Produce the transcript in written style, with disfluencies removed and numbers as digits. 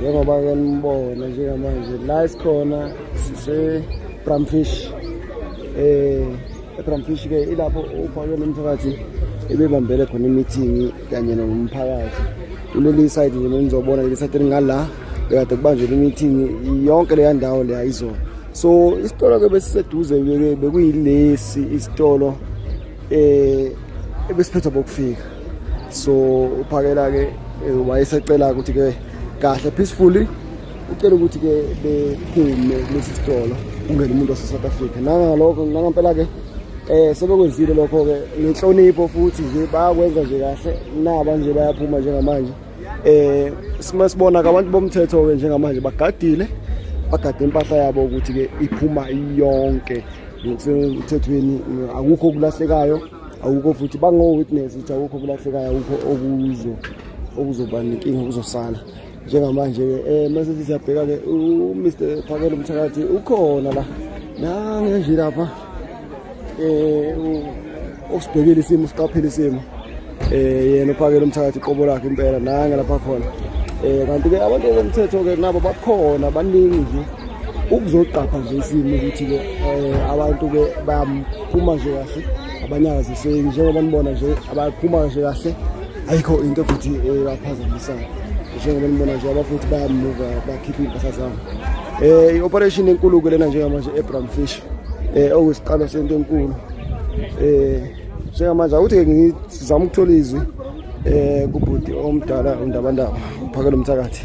njengoba ke nibona njengamanje la isikhona sise Bramfish. eBramfish ke ilapho uphakela umphakathi ebebambele khona meeting kanye nomphakathi. Kuleli side nje nizobona leli side ngala bekade kubanjwe meeting yonke le ndawo le ayizona. So isitolo ke besiseduze ke bekuyilesi isitolo ebesiphethe bokufika. So uphakela ke wayesecela ukuthi ke kahle peacefully ucela ukuthi ke bephume kulesi sitolo ungene umuntu wase South Africa. Nangalokho ngempela ke sebekwenzile lokho ke ngenhlonipho futhi nje bayakwenza nje kahle naba nje bayaphuma njengamanje. Simasibona ke abantu bomthetho ke njengamanje bagade impahla yabo ukuthi ke iphuma yonke ngokusemthethweni. Akukho okulahlekayo, akukho futhi bango witness ukuthi akukho okulahlekayo, akukho okuzoba nenkinga kuzosala. Njengamanje ke mase siyabheka ke uMr Phakela umthakathi ukhona la nje lapha usibhekile isimo siqaphele isimo yena uphakela umthakathi iqobo lakhe impela nanga lapha khona. Kanti ke abantu bomthetho ke nabo bakhona baningi nje ukuzoqapha nje isimo ukuthi ke abantu ke bayaphuma nje kahle abanyakazise njengoba nibona nje abaphuma nje kahle ayikho into futhi baphazamisayo njengoba nibona nje abafuthi bayamuva bakhipha impahla zabo. I-operation enkulu ke lena njengamanje eBramfish okusiqalo sento enkulu. Njengamanje awuthi ke ngizama ukuthola izwi kubhuti omdala uNdabandaba uphakela umthakathi.